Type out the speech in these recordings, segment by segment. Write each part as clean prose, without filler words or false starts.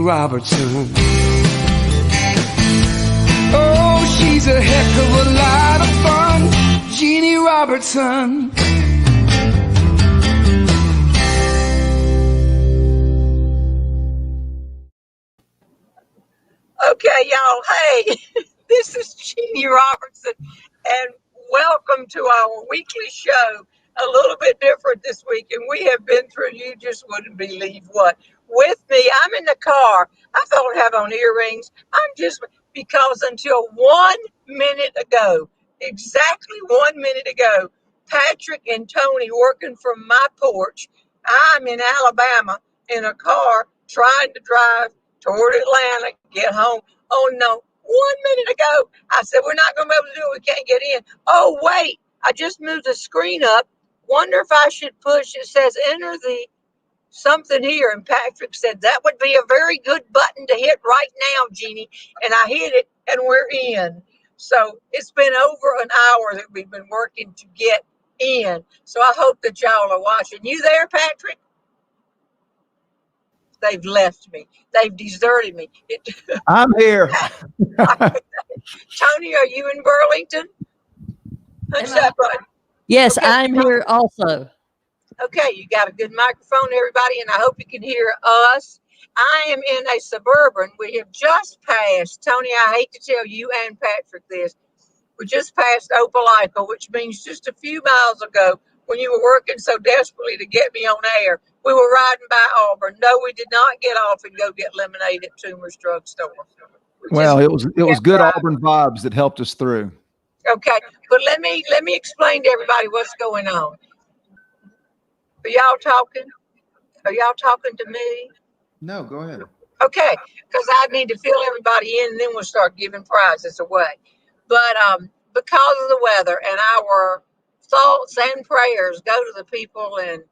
Robertson. Oh, she's a heck of a lot of fun, Jeanne Robertson. Okay, y'all, hey, this is Jeanne Robertson, and welcome to our weekly show. A little bit different this week, and we have been through, you just wouldn't believe what. With me, I'm in the car. I thought I'd have on earrings. Because until 1 minute ago, exactly 1 minute ago, Patrick and Tony working from my porch. I'm in Alabama in a car trying to drive toward Atlanta, get home. Oh no, 1 minute ago, I said, we're not going to be able to do it. We can't get in. Oh, wait, I just moved the screen up. Wonder if I should push, it says enter the something here. And Patrick said, that would be a very good button to hit right now, Jeannie. And I hit it and we're in. So it's been over an hour that we've been working to get in. So I hope that y'all are watching. You there, Patrick? They've left me. They've deserted me. I'm here. Tony, are you in Burlington? What's up, bud? Yes, Okay. I'm here also. Okay, you got a good microphone, everybody, and I hope you can hear us. I am in a Suburban. We have just passed, Tony, I hate to tell you and Patrick this, we just passed Opelika, which means just a few miles ago, when you were working so desperately to get me on air, we were riding by Auburn. No, we did not get off and go get lemonade at Toomer's drugstore. Well, it was good Auburn vibes that helped us through. Okay, but let me explain to everybody what's going on. Are y'all talking? Are y'all talking to me? No, go ahead. Okay, because I need to fill everybody in, and then we'll start giving prizes away. But because of the weather and our thoughts and prayers go to the people in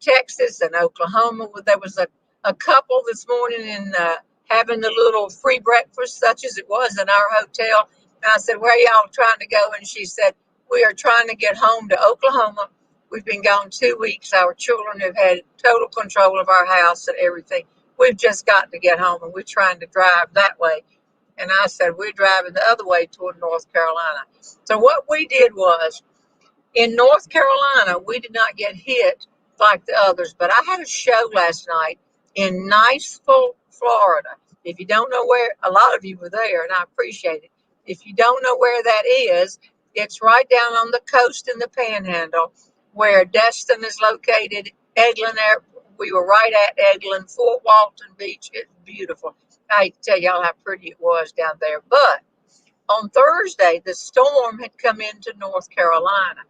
Texas and Oklahoma. There was a couple this morning in having the little free breakfast, such as it was in our hotel. And I said, where are y'all trying to go? And she said, we are trying to get home to Oklahoma. We've been gone 2 weeks. Our children have had total control of our house and everything. We've just got to get home, and we're trying to drive that way. And I said, we're driving the other way toward North Carolina. So what we did was, in North Carolina, we did not get hit like the others, but I had a show last night in Niceville, Florida. If you don't know where, a lot of you were there, and I appreciate it. If you don't know where that is, it's right down on the coast in the Panhandle, where Destin is located. Eglin Airport. We were right at Eglin, Fort Walton Beach. It's beautiful. I hate to tell y'all how pretty it was down there. But on Thursday, the storm had come into North Carolina.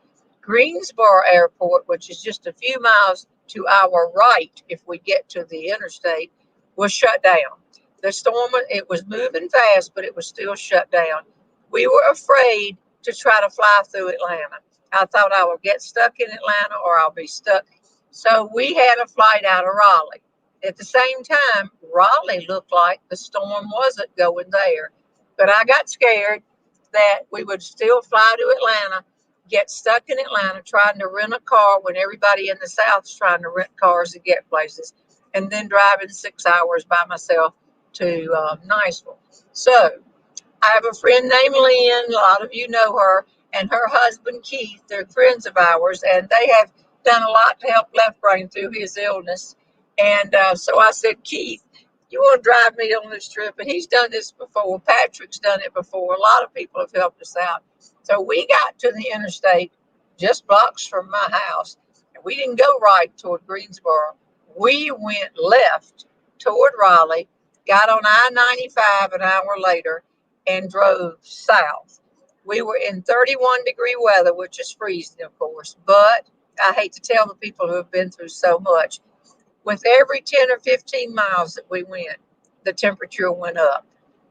Greensboro Airport, which is just a few miles to our right if we get to the interstate, was shut down. The storm, it was moving fast, but it was still shut down. We were afraid to try to fly through Atlanta. I thought I would get stuck in Atlanta or I'll be stuck. So we had a flight out of Raleigh. At the same time, Raleigh looked like the storm wasn't going there. But I got scared that we would still fly to Atlanta, get stuck in Atlanta trying to rent a car when everybody in the South is trying to rent cars to get places, and then driving 6 hours by myself to Niceville. So I have a friend named Lynn. A lot of you know her, and her husband Keith. They're friends of ours, and they have done a lot to help Left Brain through his illness. And so I said, Keith, you want to drive me on this trip? And he's done this before. Patrick's done it before. A lot of people have helped us out. So we got to the interstate just blocks from my house. And we didn't go right toward Greensboro. We went left toward Raleigh, got on I-95 an hour later, and drove south. We were in 31-degree weather, which is freezing, of course. But I hate to tell the people who have been through so much, with every 10 or 15 miles that we went, the temperature went up.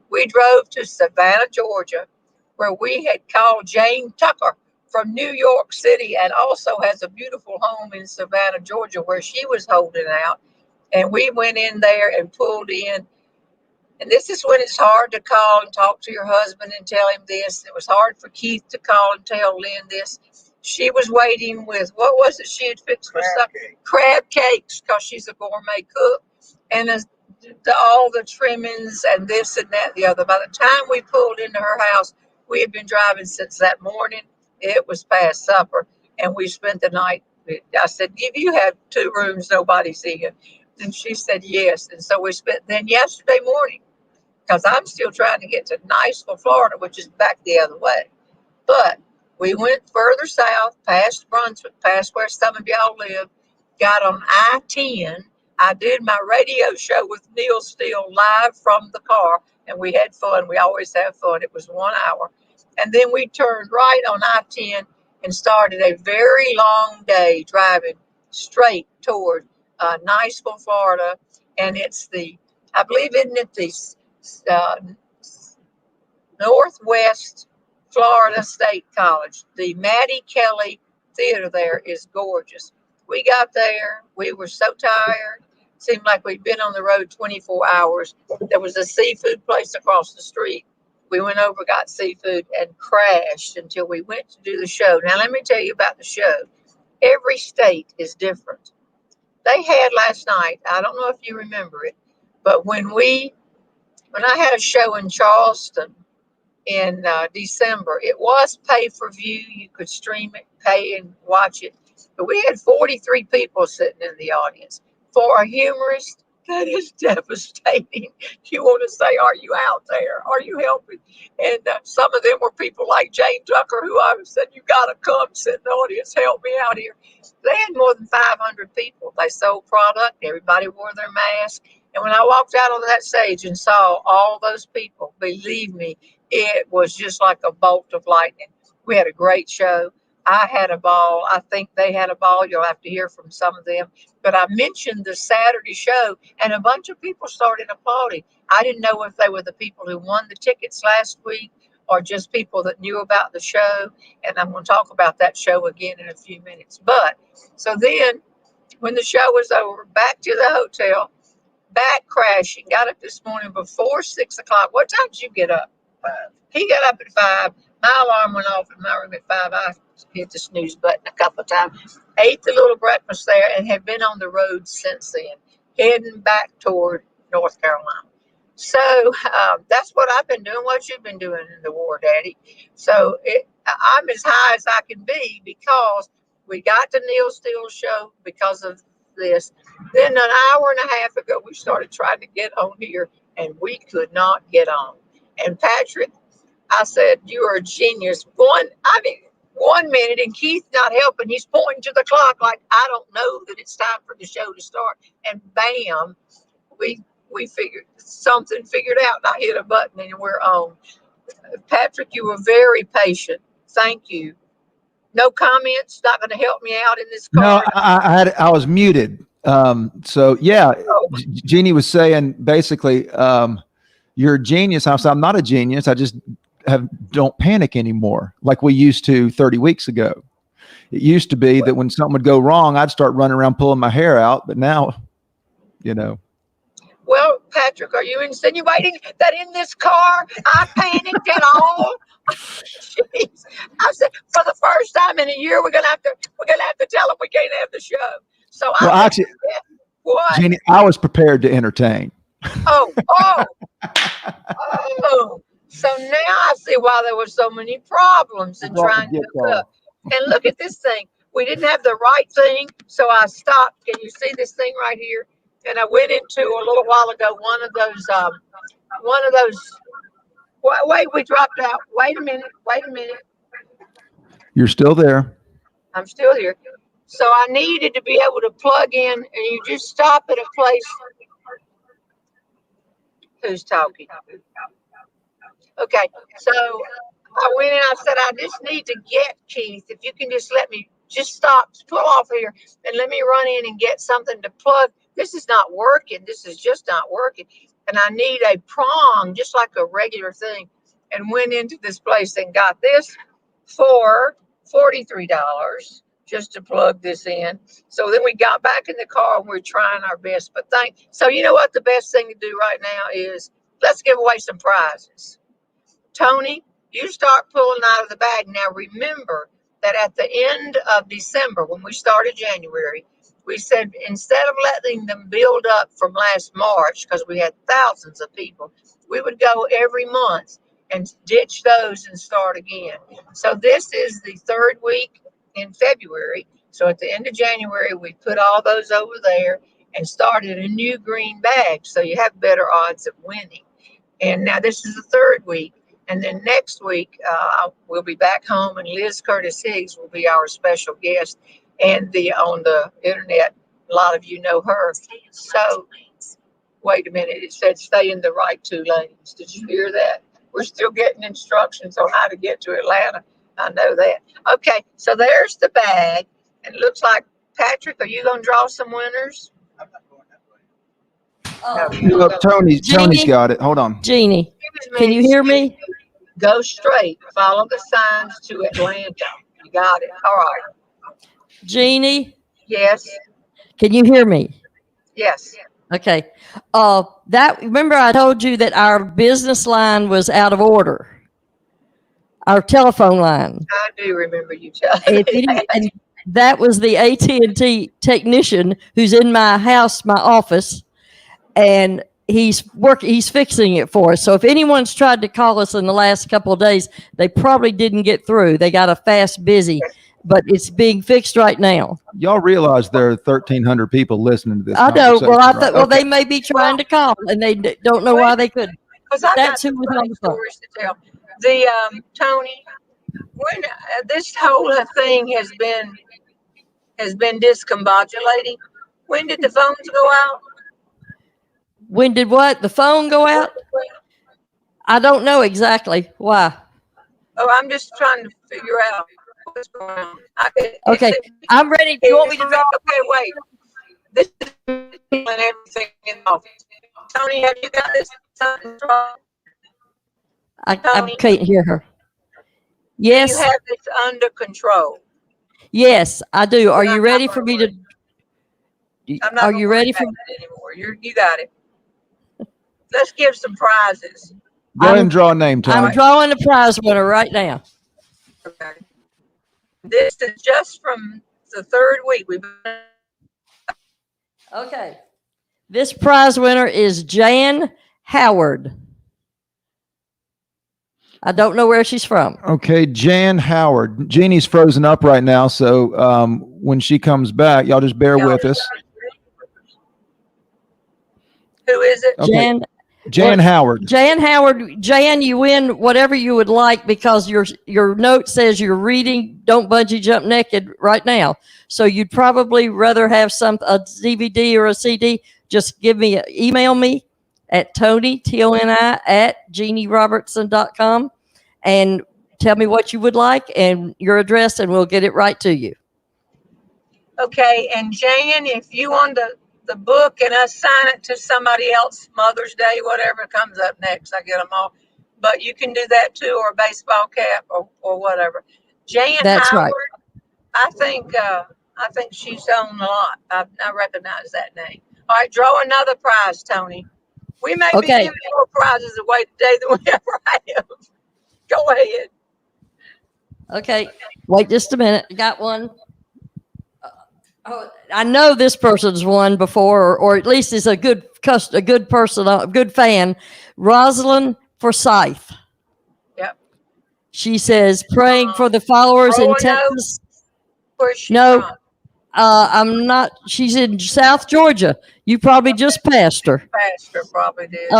We drove to Savannah, Georgia, where we had called Jane Tucker from New York City, and also has a beautiful home in Savannah, Georgia, where she was holding out. And we went in there and pulled in. And this is when it's hard to call and talk to your husband and tell him this. It was hard for Keith to call and tell Lynn this. She was waiting with, what was it she had fixed for supper? Crab cakes, because she's a gourmet cook. And all the trimmings and this and that and the other. By the time we pulled into her house, we had been driving since that morning. It was past supper, and we spent the night. I said, "If you have 2 rooms, nobody's in." And she said, "Yes." And so we spent then yesterday morning, because I'm still trying to get to Niceville, Florida, which is back the other way. But we went further south, past Brunswick, past where some of y'all live, got on I-10. I did my radio show with Neil Steele live from the car, and we had fun. We always have fun. It was 1 hour. And then we turned right on I-10 and started a very long day driving straight toward Niceville, Florida. And it's I believe, isn't it the uh, Northwest Florida State College. The Maddie Kelly Theater there is gorgeous. We got there. We were so tired. Seemed like we'd been on the road 24 hours. There was a seafood place across the street. We went over, got seafood, and crashed until we went to do the show. Now, let me tell you about the show. Every state is different. They had last night, I don't know if you remember it, but when I had a show in Charleston in December. It was pay for view. You could stream it, pay and watch it. But we had 43 people sitting in the audience. For a humorist, that is devastating. You want to say, are you out there? Are you helping? And some of them were people like Jane Tucker, who I said, you got to come sit in the audience, help me out here. They had more than 500 people. They sold product. Everybody wore their mask. And when I walked out on that stage and saw all those people, believe me, it was just like a bolt of lightning. We had a great show. I had a ball. I think they had a ball. You'll have to hear from some of them. But I mentioned the Saturday show, and a bunch of people started applauding. I didn't know if they were the people who won the tickets last week or just people that knew about the show. And I'm going to talk about that show again in a few minutes. But so then when the show was over, back to the hotel, back crashing. Got up this morning before 6 o'clock. What time did you get up? 5. He got up at 5. My alarm went off in my room at 5. I hit the snooze button a couple of times. Ate the little breakfast there and have been on the road since then, heading back toward North Carolina. So that's what I've been doing. What you've been doing in the war, Daddy? So I'm as high as I can be because we got the Neil Steele show because of this. Then an hour and a half ago, we started trying to get on here, and we could not get on. And Patrick, I said, you are a genius. 1 minute, and Keith not helping. He's pointing to the clock like, I don't know that it's time for the show to start. And bam, we figured out, and I hit a button, and we're on. Patrick, you were very patient. Thank you. No comments. Not going to help me out in this car. No, I was muted. So yeah, Jeannie was saying basically, you're a genius. I said, I'm not a genius. I just don't panic anymore like we used to 30 weeks ago. It used to be that when something would go wrong, I'd start running around pulling my hair out. But now, Well, Patrick, are you insinuating that in this car I panicked at all? Jeez. I said, for the first time in a year, we're gonna have to tell them we can't have the show. So actually, what? Jeannie, I was prepared to entertain. Oh. So now I see why there were so many problems in trying to hook up. And look at this thing. We didn't have the right thing, so I stopped. Can you see this thing right here? And I went into a little while ago one of those. Wait, we dropped out. Wait a minute. You're still there. I'm still here. So I needed to be able to plug in, and you just stop at a place. Who's talking? Okay, so I went in. I said, I just need to get Keith. If you can just let me just stop, pull off here, and let me run in and get something to plug. This is not working. This is just not working. And I need a prong, just like a regular thing. And went into this place and got this for $43 just to plug this in. So then we got back in the car and we're trying our best. So you know what the best thing to do right now is? Let's give away some prizes. Tony, you start pulling out of the bag. Now remember that at the end of December, when we started January, We said, instead of letting them build up from last March, because we had thousands of people, we would go every month and ditch those and start again. So this is the third week in February. So at the end of January, we put all those over there and started a new green bag. So you have better odds of winning. And now this is the third week. And then next week, we'll be back home, and Liz Curtis Higgs will be our special guest. And on the internet, a lot of you know her. So, wait a minute, it said stay in the right 2 lanes. Did you hear that? We're still getting instructions on how to get to Atlanta. I know that. Okay, so there's the bag. And it looks like, Patrick, are you going to draw some winners? No, Tony's got it. Hold on. Jeannie, can you hear me? Go straight. Follow the signs to Atlanta. You got it. All right. Jeannie, Yes. can you hear me? Yes. Okay. Remember I told you that our business line was out of order. Our telephone line. I do remember you telling me that. And that was the AT&T technician who's in my house, my office, and he's fixing it for us. So if anyone's tried to call us in the last couple of days, they probably didn't get through. They got a fast busy, but it's being fixed right now. Y'all realize there are 1,300 people listening to this. I know. Well, I conversation, thought, right? well, they may be trying to call and they don't know why they couldn't. Because I got That's some who was on funny the phone. stories to tell. The Tony, when this whole thing has been discombobulating, when did the phones go out? When did what? The phone go out? I don't know exactly why. Oh, I'm just trying to figure out what's going on. Okay, I'm ready. Do you want me to draw? Okay, wait. This is and everything in the office. Tony, have you got this something drawn? I can't hear her. Yes. You have this under control. Yes, I do. Are you ready for me to? I'm not Are you ready for? anymore? You got it. Let's give some prizes. Go ahead and draw a name, Tony. I'm drawing a prize winner right now. Okay. This is just from the third week. Okay. This prize winner is Jeanne Howard. I don't know where she's from. Okay, Jeanne Howard. Jeannie's frozen up right now, so when she comes back, y'all just bear with us. Who is it? Okay. Jeanne Howard. Jeanne Howard. Jeanne, you win whatever you would like because your note says you're reading Don't Bungee Jump Naked right now. So you'd probably rather have a DVD or a CD. Just email me at Tony, Toni, at JeanneRobertson.com and tell me what you would like and your address, and we'll get it right to you. Okay, and Jan, if you want the book and us sign it to somebody else, Mother's Day, whatever comes up next, I get them all. But you can do that too, or a baseball cap, or whatever. Jeanne That's Howard, right. I think she's on a lot. I recognize that name. All right, draw another prize, Tony. We may be giving more prizes away today than we ever have. Go ahead. Okay, wait just a minute. Got one. I know this person's won before, or at least is a good person, a good fan. Rosalind Forsyth. Yep. She says, praying for the followers in Texas. Where's she from? I'm not. She's in South Georgia. You probably just passed her. Probably did.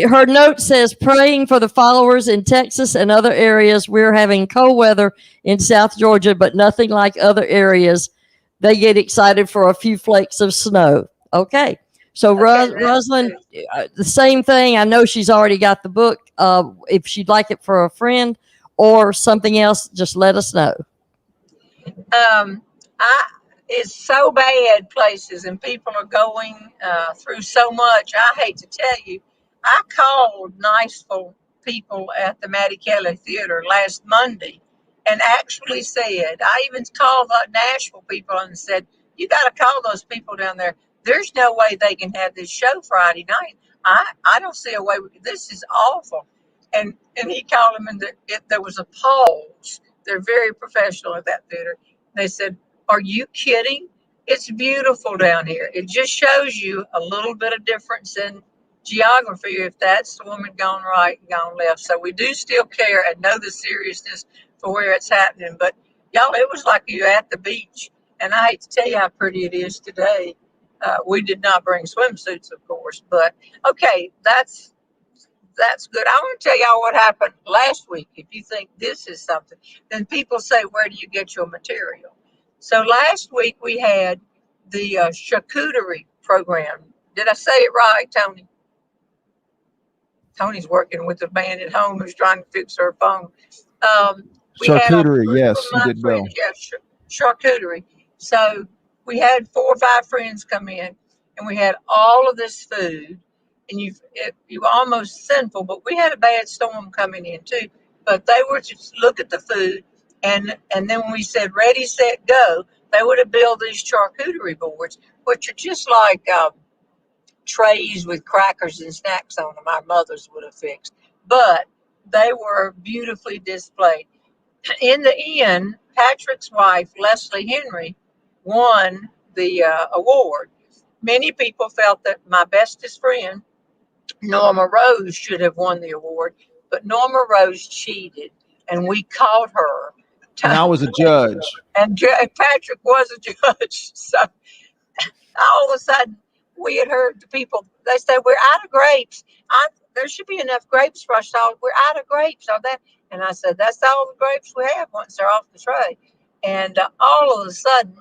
Her note says, praying for the followers in Texas and other areas. We're having cold weather in South Georgia, but nothing like other areas. They get excited for a few flakes of snow. Okay. So Rosalind, the same thing. I know she's already got the book. If she'd like it for a friend or something else, just let us know. It's so bad places, and people are going through so much. I hate to tell you, I called Niceville people at the Maddie Kelly Theater last Monday and actually said, I even called the Nashville people and said, you got to call those people down there. There's no way they can have this show Friday night. I don't see a way. This is awful. And he called them, and there was a pause. They're very professional at that theater. They said, are you kidding? It's beautiful down here. It just shows you a little bit of difference in geography if that's the woman gone right and gone left. So we do still care and know the seriousness for where it's happening. But y'all, it was like you're at the beach. And I hate to tell you how pretty it is today. We did not bring swimsuits, of course, but okay, that's good. I want to tell y'all what happened last week. If you think this is something, then people say, where do you get your material? So last week we had the charcuterie program. Did I say it right, Tony? Tony's working with a man at home who's trying to fix her phone. We had a Charcuterie, group of yes, you my did well. friends, yeah, charcuterie. So we had 4 or 5 friends come in, and we had all of this food, and you were almost sinful, but we had a bad storm coming in too. But they were just look at the food, and then when we said ready, set, go, they would have built these charcuterie boards, which are just like trays with crackers and snacks on them. Our mothers would have fixed, but they were beautifully displayed. In the end, Patrick's wife, Leslie Henry, won the award. Many people felt that my bestest friend, Norma Rose, should have won the award, but Norma Rose cheated, and we caught her. And I was a judge. And Patrick was a judge. So all of a sudden, we had heard the people, they said, we're out of grapes. There should be enough grapes for us all. We're out of grapes. And I said, that's all the grapes we have once they're off the tray. And all of a sudden,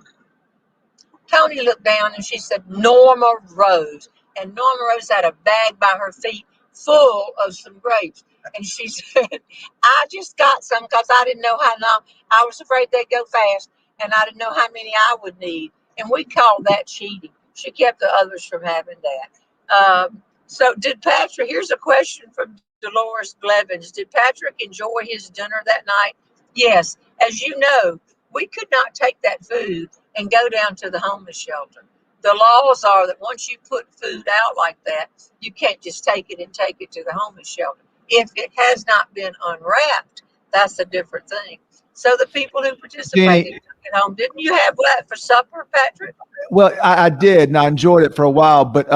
Tony looked down and she said, Norma Rose. And Norma Rose had a bag by her feet full of some grapes. And she said, I just got some because I didn't know how long. I was afraid they'd go fast, and I didn't know how many I would need. And we called that cheating. She kept the others from having that. So did Patrick, here's a question from Dolores Blevins. Did Patrick enjoy his dinner that night? Yes. As you know, we could not take that food and go down to the homeless shelter. The laws are that once you put food out like that, you can't just take it and take it to the homeless shelter. If it has not been unwrapped, that's a different thing. So the people who participated took it home. Didn't you have that for supper, Patrick? Well, I did, and I enjoyed it for a while. But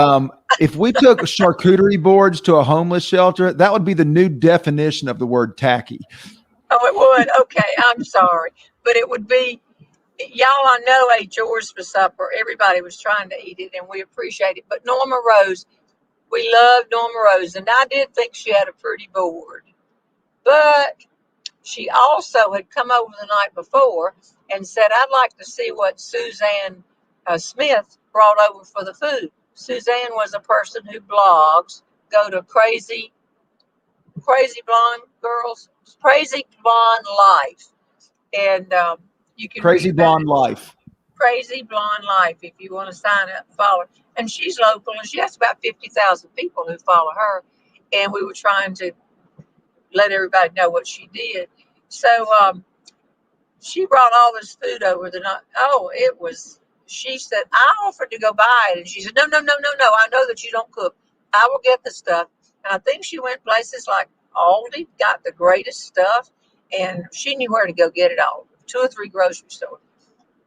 if we took charcuterie boards to a homeless shelter, that would be the new definition of the word tacky. Oh, it would? Okay, I'm sorry. But it would be, y'all I know ate yours for supper. Everybody was trying to eat it, and we appreciate it. But Norma Rose, we loved Norma Rose, and I did think she had a pretty board. But she also had come over the night before and said, I'd like to see what Suzanne Smith brought over for the food. Suzanne was a person who blogs. Go to Crazy Blonde Girls, Crazy Blonde Life. And you can Crazy Blonde Life. Crazy Blonde Life, if you want to sign up, follow her. And she's local, and she has about 50,000 people who follow her. And we were trying to let everybody know what she did. So she brought all this food over the night. Oh, it was, she said, I offered to go buy it. And she said, no. I know that you don't cook. I will get the stuff. And I think she went places like Aldi, got the greatest stuff. And she knew where to go get it all. 2 or 3 grocery stores.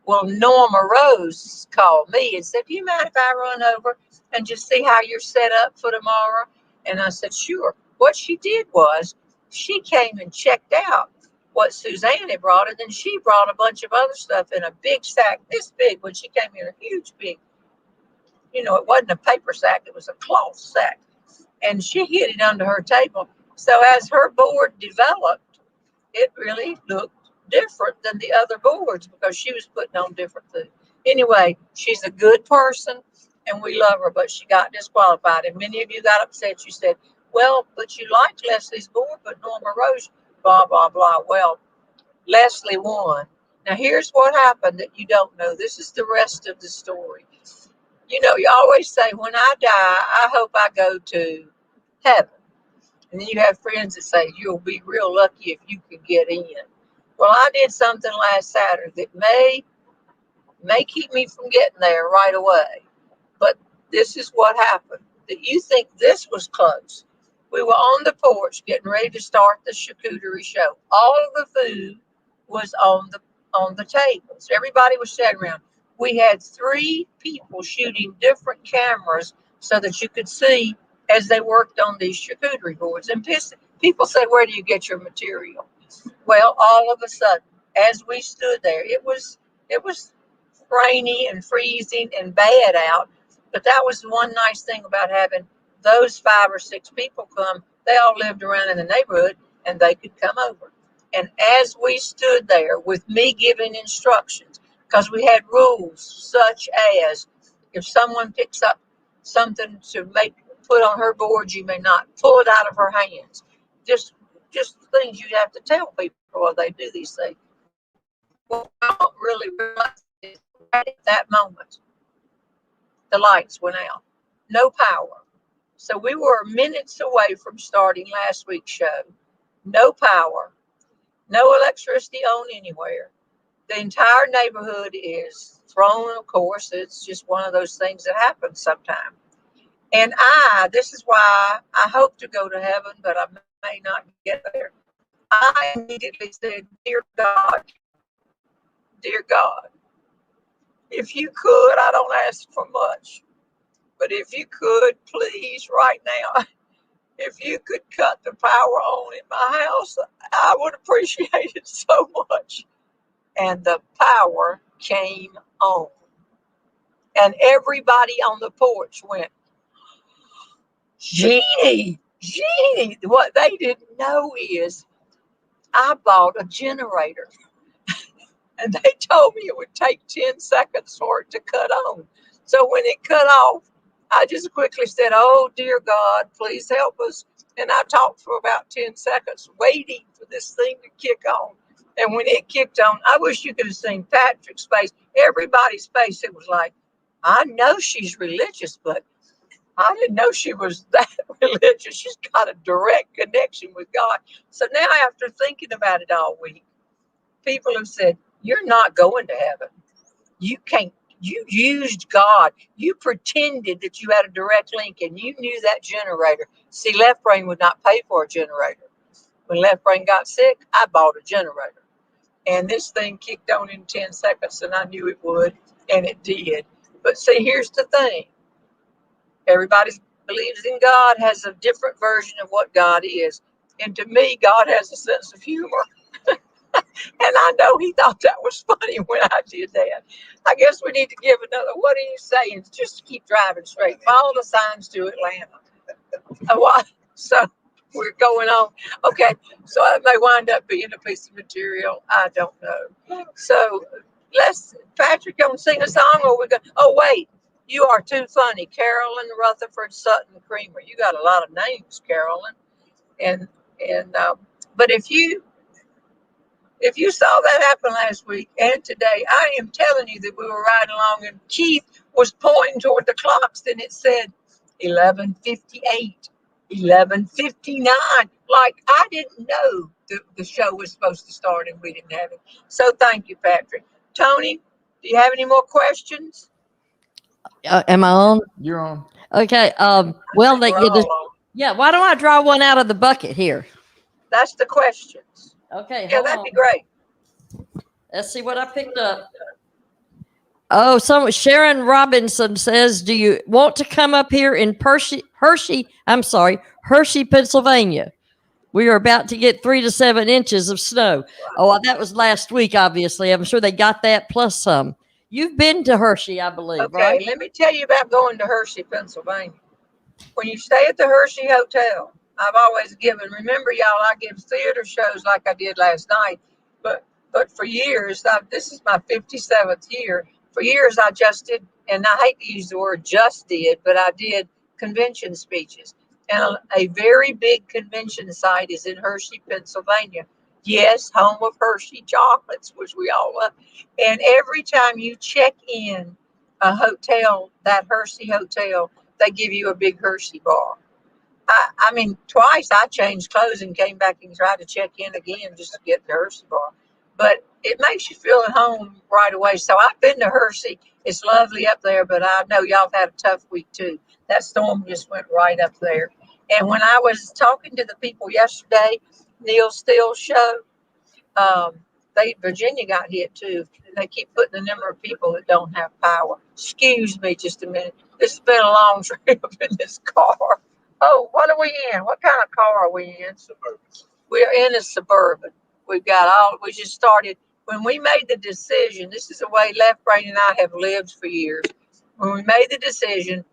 Well, Norma Rose called me and said, do you mind if I run over and just see how you're set up for tomorrow? And I said, sure. What she did was she came and checked out what Suzanne had brought, and then she brought a bunch of other stuff in a big sack, this big, when she came in, a huge big, it wasn't a paper sack, it was a cloth sack. And she hid it under her table. So as her board developed, it really looked different than the other boards because she was putting on different food. Anyway, she's a good person and we love her, but she got disqualified. And many of you got upset. You said, well, but you liked Leslie's board, but Norma Rose, blah, blah, blah. Well, Leslie won. Now, here's what happened that you don't know. This is the rest of the story. You always say, when I die, I hope I go to heaven. And then you have friends that say, you'll be real lucky if you can get in. Well, I did something last Saturday that may keep me from getting there right away. But this is what happened. That you think this was close. We were on the porch getting ready to start the charcuterie show. All of the food was on the tables. Everybody was sitting around. We had 3 people shooting different cameras so that you could see as they worked on these charcuterie boards. And people said, "Where do you get your material?" Well, all of a sudden, as we stood there, it was rainy and freezing and bad out. But that was one nice thing about having those 5 or 6 people come. They all lived around in the neighborhood and they could come over. And as we stood there with me giving instructions, because we had rules such as if someone picks up something to put on her board, you may not pull it out of her hands. Just things you have to tell people while they do these things. Well, I don't really realize is right at that moment, the lights went out. No power. So we were minutes away from starting last week's show. No power. No electricity on anywhere. The entire neighborhood is thrown, of course. It's just one of those things that happens sometimes. And this is why I hope to go to heaven, but I may not get there. I immediately said, dear God, if you could, I don't ask for much, but if you could, please, right now, if you could cut the power on in my house, I would appreciate it so much. And the power came on. And everybody on the porch went, Jeanne. What they didn't know is I bought a generator. And they told me it would take 10 seconds for it to cut on. So when it cut off, I just quickly said, oh, dear God, please help us. And I talked for about 10 seconds, waiting for this thing to kick on. And when it kicked on, I wish you could have seen Patrick's face, everybody's face. It was like, I know she's religious, but I didn't know she was that religious. She's got a direct connection with God. So now, after thinking about it all week, people have said, you're not going to heaven. You can't. You used God. You pretended that you had a direct link and you knew that generator. See, Left Brain would not pay for a generator. When Left Brain got sick, I bought a generator. And this thing kicked on in 10 seconds, and I knew it would, and it did. But see, here's the thing. Everybody believes in God, has a different version of what God is. And to me, God has a sense of humor. And I know he thought that was funny when I did that. I guess we need to give another, what are you saying? Just keep driving straight. Follow the signs to Atlanta. So we're going on. Okay, so it may wind up being a piece of material. I don't know. So Patrick, gonna sing a song or we're going to, oh, wait. You are too funny. Carolyn Rutherford Sutton Creamer. You got a lot of names, Carolyn. But if you saw that happen last week and today, I am telling you that we were riding along and Keith was pointing toward the clocks and it said 11:58, 11:59. Like I didn't know the show was supposed to start and we didn't have it. So thank you, Patrick. Tony, do you have any more questions? Am I on? You're on. Okay. Well, yeah. Why don't I draw one out of the bucket here? That's the questions. Okay. Yeah, that'd be great. Let's see what I picked up. Oh, Sharon Robinson says, do you want to come up here in Hershey, Pennsylvania? We are about to get 3 to 7 inches of snow. Oh, that was last week, obviously. I'm sure they got that plus some. You've been to Hershey, I believe, okay, right? Let me tell you about going to Hershey, Pennsylvania. When you stay at the Hershey Hotel, I've always remember y'all, I give theater shows like I did last night, but for years, this is my 57th year. For years, I just did, and I hate to use the word just did, but I did convention speeches. And a very big convention site is in Hershey, Pennsylvania. Yes, home of Hershey chocolates, which we all love. And every time you check in a hotel, that Hershey hotel, they give you a big Hershey bar. I mean, twice I changed clothes and came back and tried to check in again just to get the Hershey bar. But it makes you feel at home right away. So I've been to Hershey. It's lovely up there, but I know y'all have had a tough week too. That storm just went right up there. And when I was talking to the people yesterday, Neil Steele's show, Virginia got hit too. They keep putting the number of people that don't have power. Excuse me just a minute. This has been a long trip in this car. Oh, what are we in? What kind of car are we in? Suburban. We're in a Suburban. We just started. When we made the decision, this is the way Left Brain and I have lived for years. When we made the decision,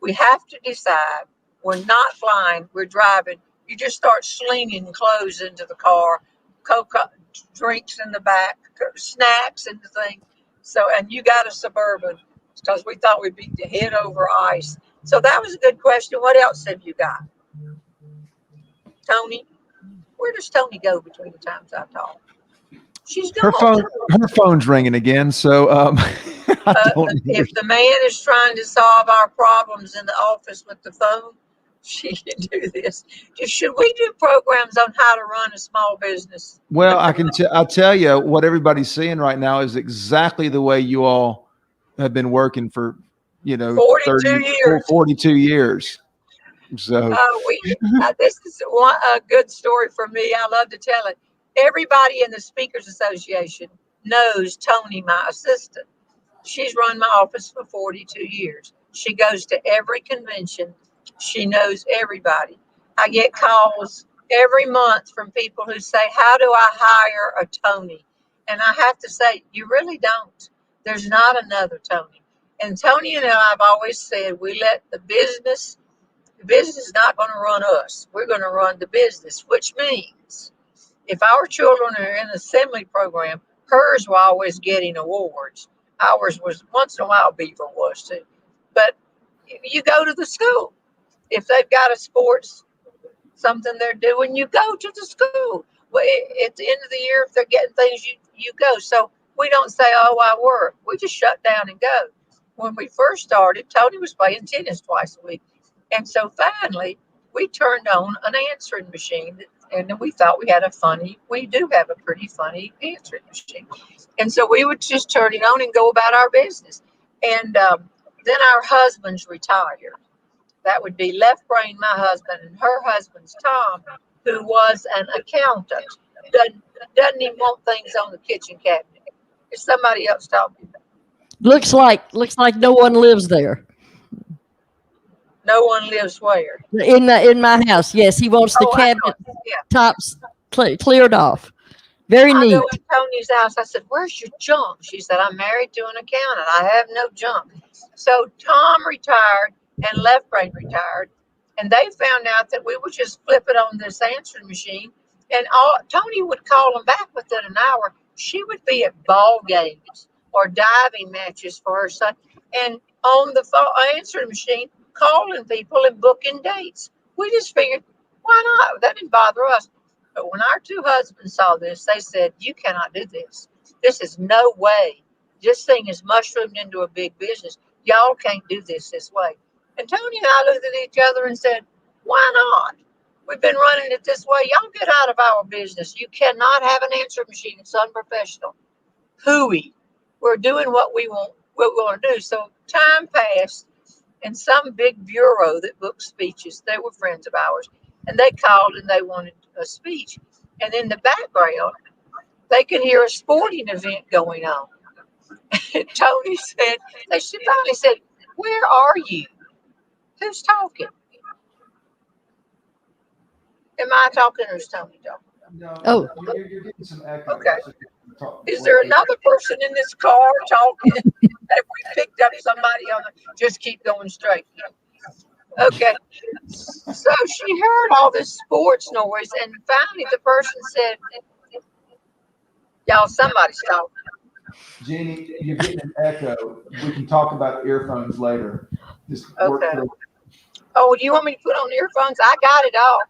we have to decide. We're not flying, we're driving. You just start slinging clothes into the car, Coca drinks in the back, snacks and the thing. So, and you got a Suburban because we thought we'd be head over ice. So that was a good question. What else have you got? Tony? Where does Tony go between the times I talk? She's gone. Her phone's ringing again. So if the man is trying to solve our problems in the office with the phone, she can do this. Should we do programs on how to run a small business? Well, I'll tell you what everybody's seeing right now is exactly the way you all have been working for, 42 years. So this is a good story for me. I love to tell it. Everybody in the Speakers Association knows Tony, my assistant. She's run my office for 42 years. She goes to every convention. She knows everybody. I get calls every month from people who say, how do I hire a Tony? And I have to say, you really don't. There's not another Tony. And Tony and I've always said, we let the business is not going to run us. We're going to run the business, which means if our children are in an assembly program, hers were always getting awards. Ours was once in a while, Beaver was too. But you go to the school. If they've got a sports, something they're doing, you go to the school. Well, at the end of the year, if they're getting things, you go. So we don't say, oh, I work. We just shut down and go. When we first started, Tony was playing tennis twice a week. And so finally, we turned on an answering machine. And then we thought we do have a pretty funny answering machine. And so we would just turn it on and go about our business. And then our husbands retired. That would be Left Brain, my husband, and her husband's Tom, who was an accountant. Doesn't even want things on the kitchen cabinet. It's somebody else talking. Looks like no one lives there. No one lives where? In my house. Yes, he wants the cabinet tops cleared off. Very neat. I go in Tony's house. I said, "Where's your junk?" She said, "I'm married to an accountant. I have no junk." So Tom retired and Left Brain retired, and they found out that we would just flip it on this answering machine, and Tony would call them back within an hour. She would be at ball games or diving matches for her son, and on the phone answering machine, calling people and booking dates. We just figured, why not? That didn't bother us. But when our two husbands saw this, they said, you cannot do this. This is no way. This thing is mushroomed into a big business. Y'all can't do this way. And Tony and I looked at each other and said, why not? We've been running it this way. Y'all get out of our business. You cannot have an answering machine. It's unprofessional. Hooey. We're doing what we want to do. So time passed. And some big bureau that booked speeches, they were friends of ours, and they called and they wanted a speech. And in the background, they could hear a sporting event going on. And Tony said, she finally said, where are you? Who's talking? Am I talking or is Tony talking? No, you're getting some echo. Okay. Is there another person in this car talking? Have we picked up somebody on the? Just keep going straight. Okay. So she heard all this sports noise, and finally the person said, "Y'all, somebody's talking." Jeannie, you're getting an echo. We can talk about earphones later. Just work through. Oh, do you want me to put on earphones? I got it all.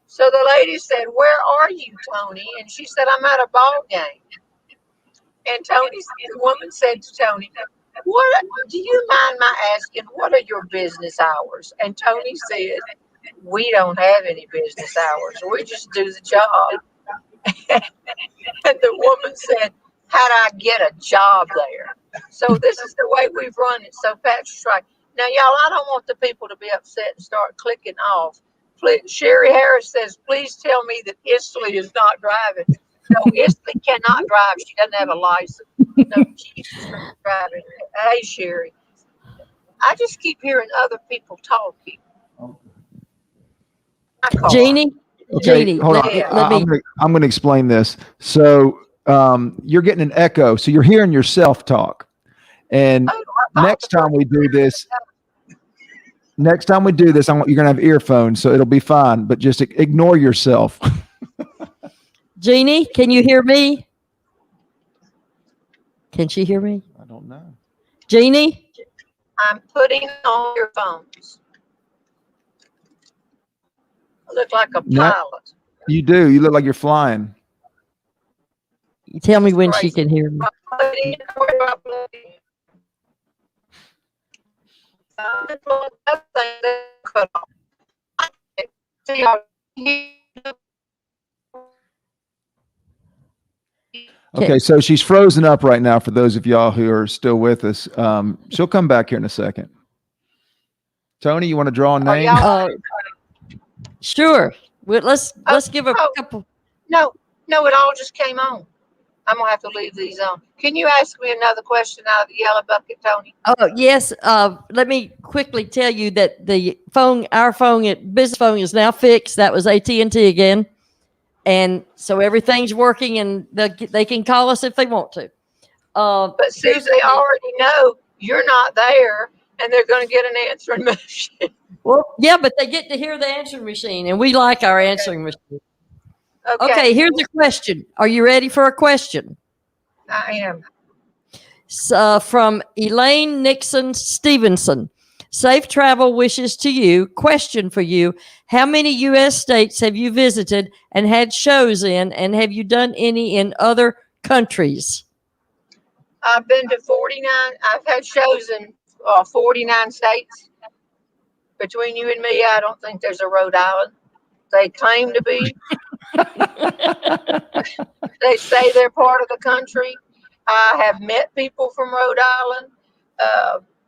So the lady said, "Where are you, Tony?" And she said, "I'm at a ball game." And the woman said to Tony, "What? Do you mind my asking? What are your business hours?" And Tony said, "We don't have any business hours. We just do the job." And the woman said, "How do I get a job there?" So this is the way we've run it. So Patrick's right. Now, y'all, I don't want the people to be upset and start clicking off. Sherry Harris says, "Please tell me that Isley is not driving." No, Isley cannot drive. She doesn't have a license. No, she's driving. Hey, Sherry. I just keep hearing other people talking. My car. Jeannie, Okay, Jeannie, hold on. let me. I'm going to explain this. So you're getting an echo, so you're hearing yourself talk. And Oh, next time we do this, I want you're going to have earphones, so it'll be fine. But just ignore yourself. Jeannie, can you hear me? Can she hear me? I don't know. Jeannie? I'm putting on your phones. I look like a No. pilot. You do. You look like you're flying. You tell me when she Crazy. can hear me. Okay, so she's frozen up right now for those of y'all who are still with us. She'll come back here in a second. Tony, you want to draw a name? Sure. Well, let's give a couple. No, it all just came on. I'm gonna have to leave these on. Can you ask me another question out of the yellow bucket, Tony? Oh, yes. Let me quickly tell you that our business phone is now fixed. That was AT&T again. And so everything's working, and they can call us if they want to. But see, they already know you're not there, and they're going to get an answering machine. Well, yeah, but they get to hear the answering machine, and we like our answering machine. Okay, here's a question. Are you ready for a question? I am. From Elaine Nixon Stevenson. Safe travel wishes to you. Question for you. How many U.S. states have you visited and had shows in, and have you done any in other countries? I've been to 49. I've had shows in 49 states. Between you and me, I don't think there's a Rhode Island. They claim to be. They say they're part of the country. I have met people from Rhode Island,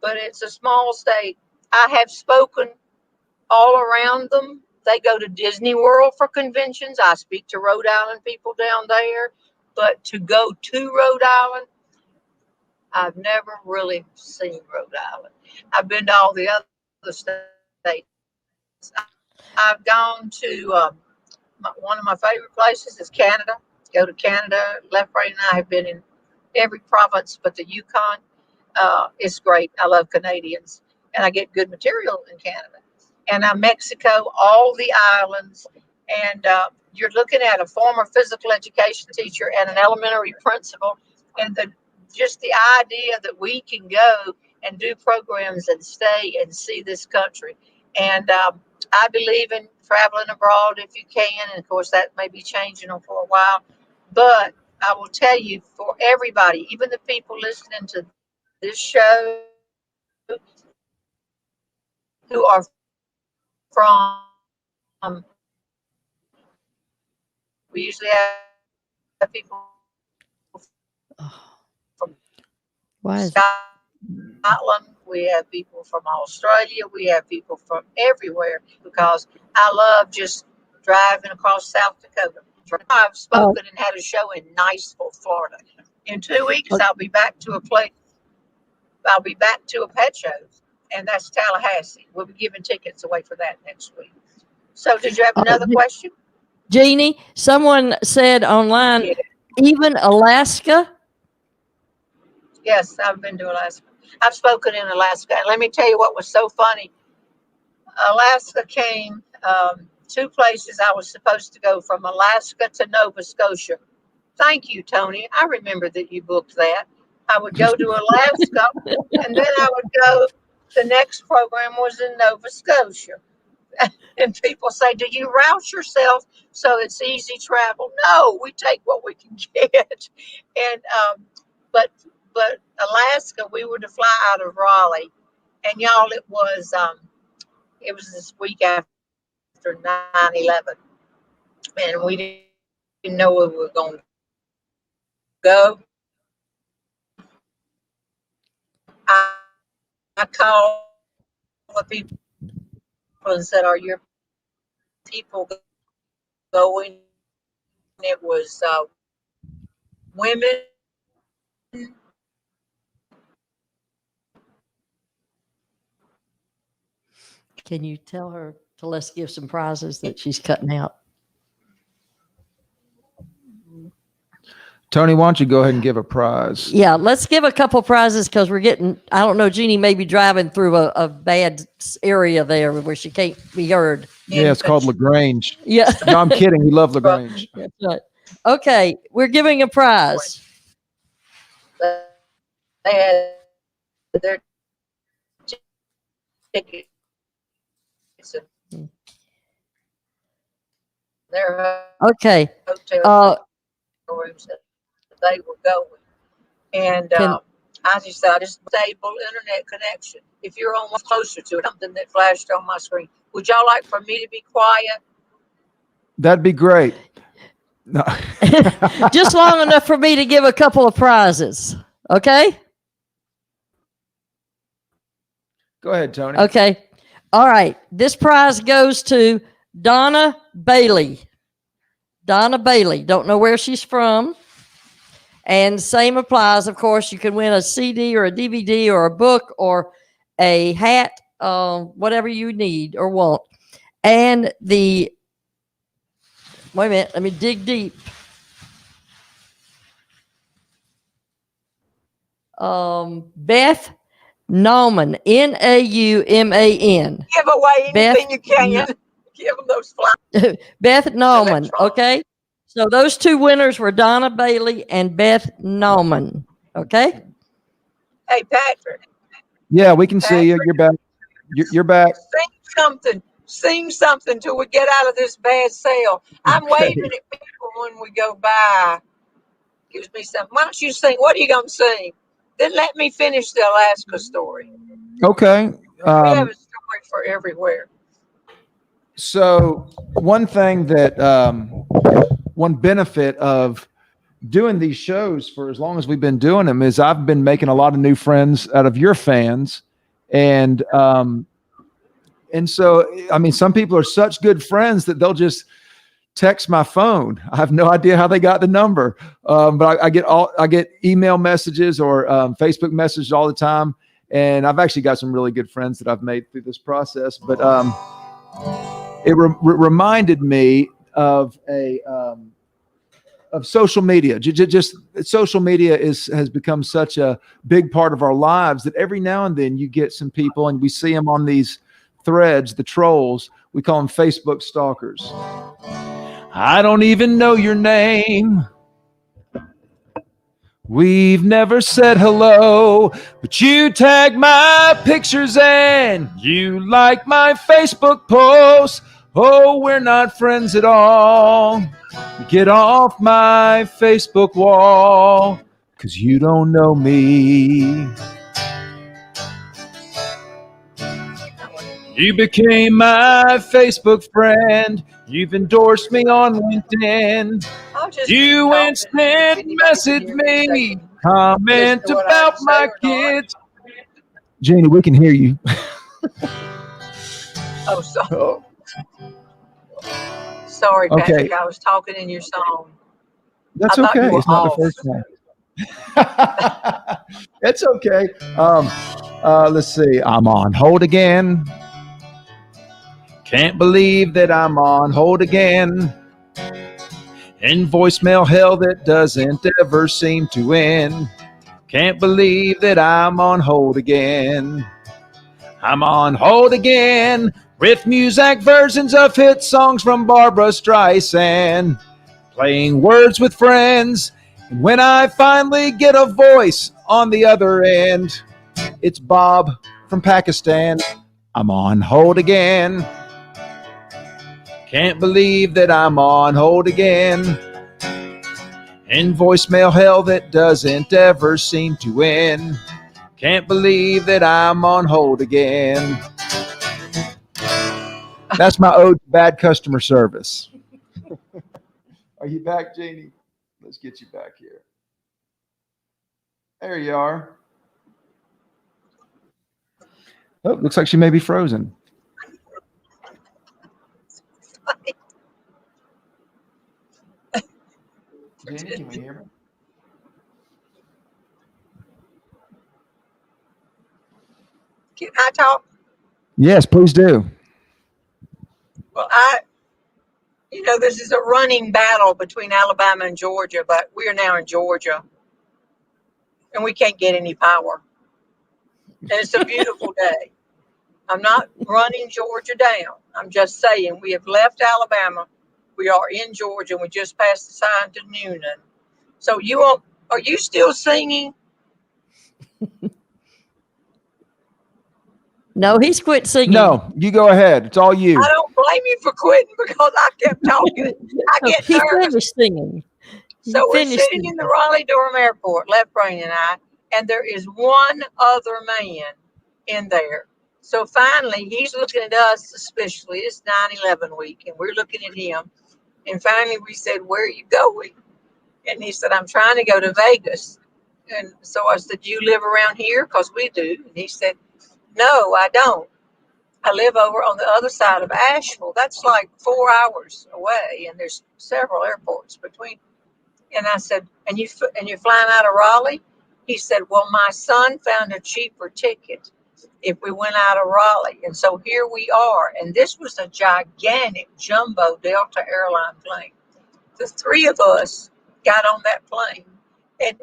but it's a small state. I have spoken all around them. They go to Disney World for conventions. I speak to Rhode Island people down there, but to go to Rhode Island, I've never really seen Rhode Island. I've been to all the other states. I've gone to one of my favorite places is Canada. Go to Canada. Left, right, and I have been in every province but the Yukon. It's great. I love Canadians, and I get good material in Canada. And Mexico, all the islands, and you're looking at a former physical education teacher and an elementary principal, and just the idea that we can go and do programs and stay and see this country. And I believe in traveling abroad if you can, and of course that may be changing for a while. But I will tell you, for everybody, even the people listening to this show who are from, we usually have people from Scotland, we have people from Australia, we have people from everywhere, because I love just driving across South Dakota. I've spoken and had a show in Niceville, Florida. In 2 weeks, I'll be back to a pet show, and that's Tallahassee. We'll be giving tickets away for that next week. So, did you have another question? Jeannie, someone said online, even Alaska? Yes, I've been to Alaska. I've spoken in Alaska. And let me tell you what was so funny. Alaska came 2 places I was supposed to go, from Alaska to Nova Scotia. Thank you, Tony. I remember that you booked that. I would go to Alaska, and then I would go, the next program was in Nova Scotia. And people say, do you route yourself so it's easy travel? No, we take what we can get. And but Alaska, we were to fly out of Raleigh, and y'all, it was this week after 9/11, and we didn't know where we were going to go. I called the people and said, are your people going? It was women. Can you tell her to let's give some prizes that she's cutting out? Tony, why don't you go ahead and give a prize? Yeah, let's give a couple prizes because we're getting, I don't know, Jeannie may be driving through a bad area there where she can't be heard. Yeah, it's called LaGrange. Yeah. No, I'm kidding. We love LaGrange. That's right. Okay, we're giving a prize. They had their tickets and their Okay. hotel rooms that they were going. And I just stable internet connection. If you're on closer to it, something that flashed on my screen. Would y'all like for me to be quiet? That'd be great. No. Just long enough for me to give a couple of prizes. Okay? Go ahead, Tony. Okay. All right. This prize goes to Donna Bailey. Donna Bailey. Don't know where she's from. And same applies, of course. You can win a CD or a DVD or a book or a hat, whatever you need or want. And wait a minute, let me dig deep. Beth Nauman, Nauman. Give away anything you can. Give them those flyers. Beth Nauman, okay? So those two winners were Donna Bailey and Beth Nauman, okay? Hey, Patrick. Yeah, we can see you. You're back. You're back. Sing something till we get out of this bad sale. I'm waving at people when we go by. Gives me something. Why don't you sing? What are you going to sing? Then let me finish the Alaska story. Okay. We have a story for everywhere. So one thing that one benefit of doing these shows for as long as we've been doing them is I've been making a lot of new friends out of your fans. And so, I mean, some people are such good friends that they'll just text my phone. I have no idea how they got the number. But I get email messages or Facebook messages all the time. And I've actually got some really good friends that I've made through this process. But it reminded me of of social media. Just social media has become such a big part of our lives that every now and then you get some people and we see them on these threads, the trolls. We call them Facebook stalkers. I don't even know your name. We've never said hello, but you tag my pictures and you like my Facebook posts. Oh, we're not friends at all. Get off my Facebook wall, 'cause you don't know me. You became my Facebook friend. You've endorsed me on LinkedIn. You instant message me, comment about my kids. Jeannie, we can hear you. Oh, sorry. Sorry, Patrick. Okay. I was talking in your song. That's okay. It's not the first time. It's okay. Let's see. I'm on hold again. Can't believe that I'm on hold again. In voicemail hell that doesn't ever seem to end. Can't believe that I'm on hold again. I'm on hold again with Muzak versions of hit songs from Barbra Streisand. Playing words with friends. And when I finally get a voice on the other end, it's Bob from Pakistan. I'm on hold again. Can't believe that I'm on hold again. In voicemail hell that doesn't ever seem to end. Can't believe that I'm on hold again. That's my ode to bad customer service. Are you back, Jeannie? Let's get you back here. There you are. Oh, looks like she may be frozen. Jeannie, can we hear me? Can I talk? Yes, please do. Well, this is a running battle between Alabama and Georgia, but we are now in Georgia and we can't get any power. And it's a beautiful day. I'm not running Georgia down. I'm just saying we have left Alabama. We are in Georgia and we just passed the sign to Noonan. So are you still singing? No, he's quit singing. No, you go ahead. It's all you. I don't blame you for quitting because I kept talking. I get He nervous. finished singing. So we're sitting in the Raleigh-Durham Airport, Left Brain and I, and there is one other man in there. So finally, he's looking at us suspiciously. It's 9/11 week, and we're looking at him. And finally, we said, "Where are you going?" And he said, "I'm trying to go to Vegas." And so I said, "Do you live around here? Because we do." And he said, "No, I don't. I live over on the other side of Asheville. That's like 4 hours away, and there's several airports between." And I said, "And you're flying out of Raleigh?" He said, "Well, my son found a cheaper ticket if we went out of Raleigh." And so here we are. And this was a gigantic jumbo Delta airline plane. The three of us got on that plane, and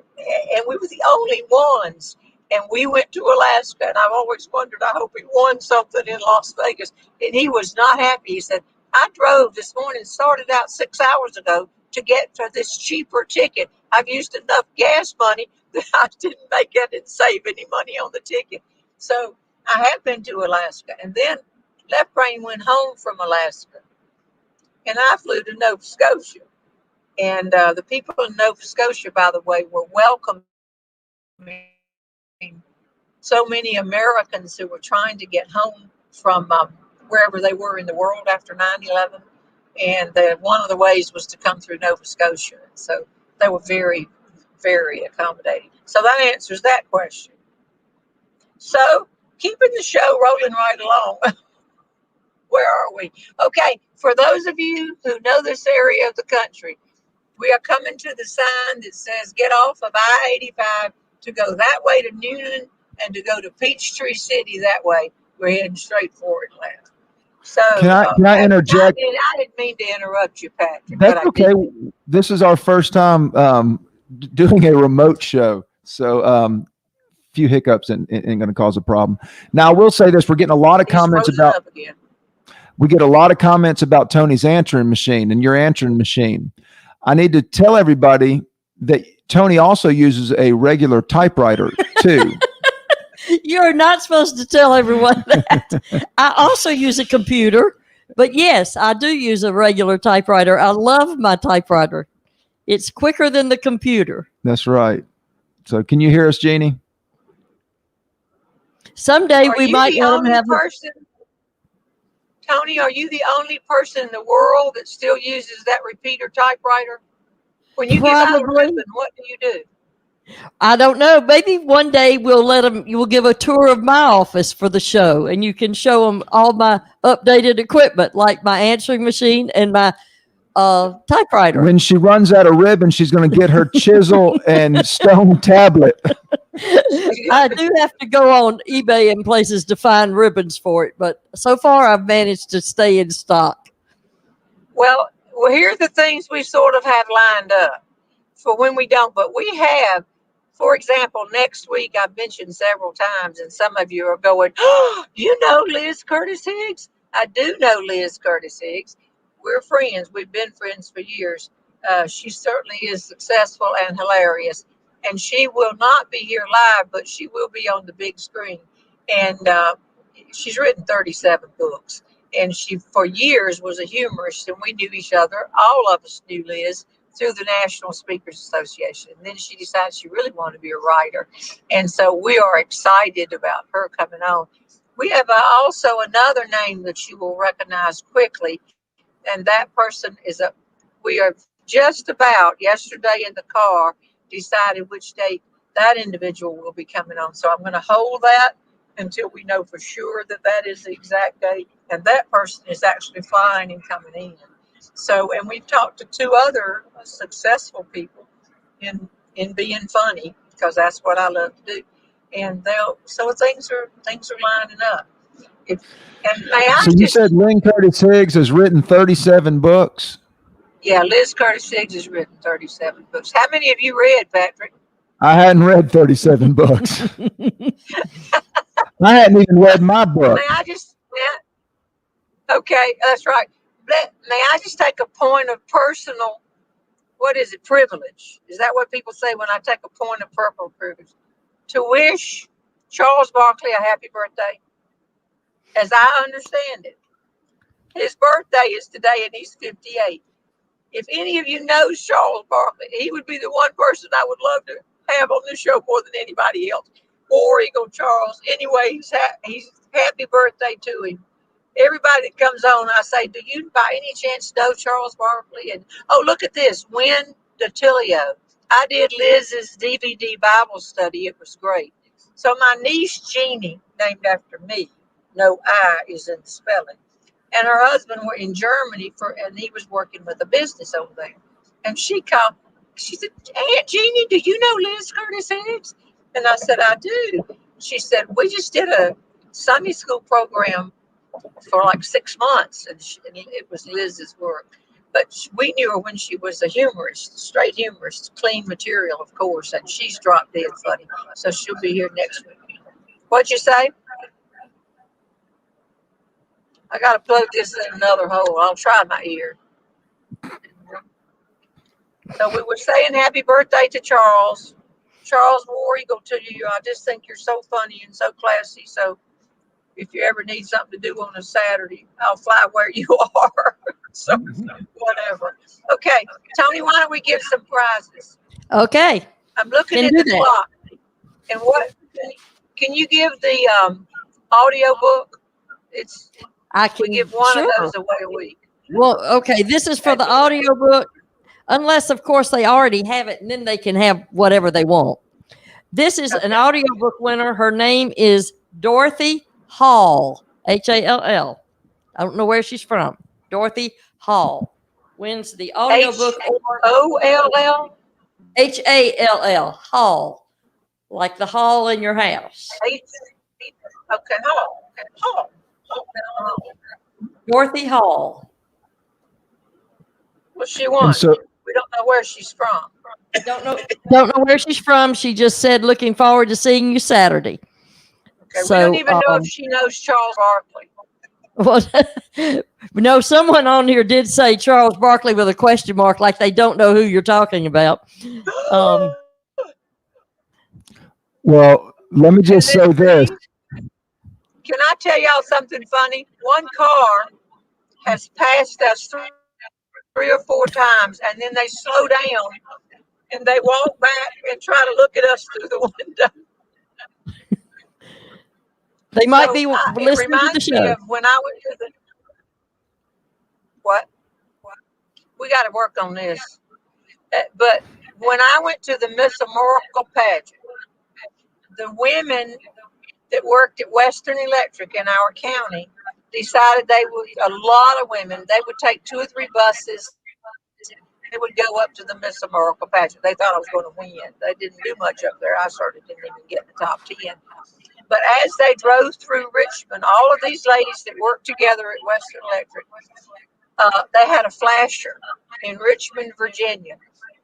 we were the only ones. And we went to Alaska, and I've always wondered, I hope he won something in Las Vegas. And he was not happy. He said, "I drove this morning, started out 6 hours ago to get to this cheaper ticket. I've used enough gas money that I didn't make it and save any money on the ticket." So I have been to Alaska. And then Left Brain went home from Alaska, and I flew to Nova Scotia. And the people in Nova Scotia, by the way, were welcoming so many Americans who were trying to get home from wherever they were in the world after 9/11. And one of the ways was to come through Nova Scotia. So they were very, very accommodating. So that answers that question. So keeping the show rolling right along. Where are we? Okay, for those of you who know this area of the country, we are coming to the sign that says get off of I-85 to go that way to Noonan and to go to Peachtree City that way. We're heading straight for Atlanta. So Can I interject? I didn't mean to interrupt you, Patrick. That's okay. This is our first time doing a remote show, so few hiccups ain't going to cause a problem. Now, I will say this: we're getting a lot of comments about. We get a lot of comments about Tony's answering machine and your answering machine. I need to tell everybody that Tony also uses a regular typewriter too. You're not supposed to tell everyone that. I also use a computer, but yes, I do use a regular typewriter. I love my typewriter. It's quicker than the computer. That's right. So can you hear us, Jeannie? Someday we might let them have Tony, are you the only person in the world that still uses that repeater typewriter? When you give out a ribbon, what do you do? I don't know. Maybe one day we'll give a tour of my office for the show, and you can show them all my updated equipment, like my answering machine and my typewriter. When she runs out of ribbon, she's going to get her chisel and stone tablet. I do have to go on eBay and places to find ribbons for it, but so far I've managed to stay in stock. Well, here are the things we sort of have lined up for when we don't, but we have, for example, next week I've mentioned several times, and some of you are going, "Oh, you know Liz Curtis Higgs?" I do know Liz Curtis Higgs. We're friends. We've been friends for years. She certainly is successful and hilarious. And she will not be here live, but she will be on the big screen. And she's written 37 books. And she, for years, was a humorist, and we knew each other. All of us knew Liz through the National Speakers Association. And then she decided she really wanted to be a writer. And so we are excited about her coming on. We have also another name that you will recognize quickly. And that person we are just about yesterday in the car decided which date that individual will be coming on. So I'm going to hold that until we know for sure that is the exact date. And that person is actually flying and coming in. So, and we've talked to two other successful people in being funny, because that's what I love to do. and so things are lining up. And may I So you just said Lynn Curtis Higgs has written 37 books. Yeah, Liz Curtis Higgs has written 37 books. How many have you read, Patrick? I hadn't read 37 books. I hadn't even read my book. May I just, okay, that's right. May I just take a point of personal, what is it, privilege? Is that what people say when I take a point of personal privilege? To wish Charles Barkley a happy birthday, as I understand it. His birthday is today and he's 58. If any of you knows Charles Barkley, he would be the one person I would love to have on the show more than anybody else. War Eagle Charles. Anyway, he's happy birthday to him. Everybody that comes on, I say, do you by any chance know Charles Barkley? And oh, look at this, Win Detilio. I did Liz's DVD Bible study. It was great. So my niece Jeannie, named after me, no I is in the spelling, and her husband were in Germany and he was working with a business over there. And she called, she said, Aunt Jeannie, do you know Liz Curtis Higgs? And I said, I do. She said, we just did a Sunday school program for like 6 months, and it was Liz's work. But we knew her when she was a humorist, straight humorist, clean material, of course, and she's dropped dead funny. So she'll be here next week. What'd you say? I got to plug this in another hole. I'll try my ear. So we were saying happy birthday to Charles. Charles, War Eagle to you. I just think you're so funny and so classy. So if you ever need something to do on a Saturday, I'll fly where you are. So whatever. Okay, Tony, why don't we give some prizes? Okay. I'm looking at the clock. And what can you give the audio book? I can we give one sure. of those away a week. Well, okay, this is for the audio book, unless of course they already have it, and then they can have whatever they want. This is an audiobook winner. Her name is Dorothy Hall, Hall. I don't know where she's from. Dorothy Hall wins the audiobook. Holl? Hall, Hall, like the hall in your house. Okay, Hall. Dorothy Hall. Well, she won. So, we don't know where she's from. Don't know where she's from. She just said, looking forward to seeing you Saturday. Okay, so, we don't even know if she knows Charles Barkley. Well, no, someone on here did say Charles Barkley with a question mark, like they don't know who you're talking about. Well, let me just say this. Can I tell y'all something funny? One car has passed us 3 or 4 times, and then they slow down and they walk back and try to look at us through the window. They might be listening to the show. Of when I went to the what? We got to work on this. But when I went to the Miss America pageant, the women that worked at Western Electric in our county decided a lot of women, they would take 2 or 3 buses. They would go up to the Miss America pageant. They thought I was going to win. They didn't do much up there. I certainly didn't even get in the top 10. But as they drove through Richmond, all of these ladies that worked together at Western Electric, they had a flasher in Richmond, Virginia,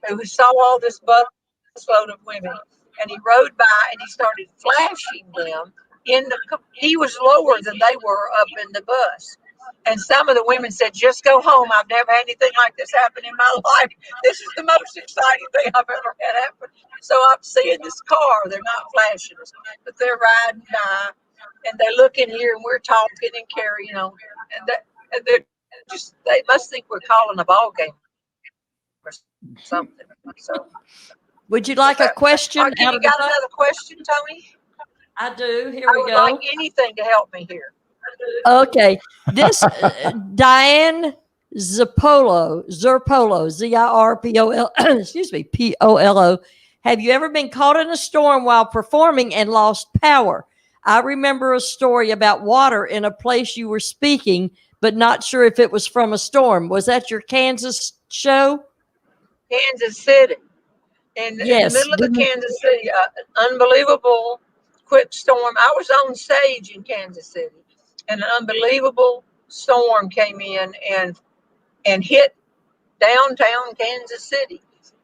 who saw all this busload of women. And he rode by and he started flashing them. He was lower than they were up in the bus. And some of the women said, just go home. I've never had anything like this happen in my life. This is the most exciting thing I've ever had happen. So I'm seeing this car. They're not flashing us, but they're riding by and they look in here and we're talking and carrying on. And they must think we're calling a ball game or something. So, would you like a question? You got another question, Tony? I do. Here I we would go. like anything to help me here. Okay. This Diane Zirpolo, Zirpolo, excuse me, Polo. Have you ever been caught in a storm while performing and lost power? I remember a story about water in a place you were speaking, but not sure if it was from a storm. Was that your Kansas show? Kansas City. In the middle of the Kansas City, unbelievable quick storm. I was on stage in Kansas City, and an unbelievable storm came in and hit downtown Kansas City,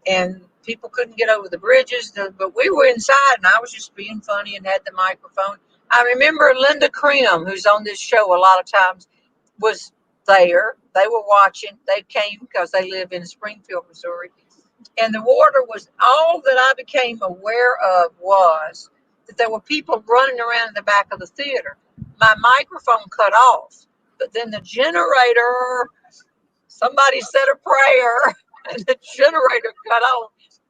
and people couldn't get over the bridges. But we were inside, and I was just being funny and had the microphone. I remember Linda Krim, who's on this show a lot of times, was there. They were watching. They came because they live in Springfield, Missouri. And the water was all that I became aware of was that there were people running around in the back of the theater. My microphone cut off, but then the generator, somebody said a prayer, and the generator cut on,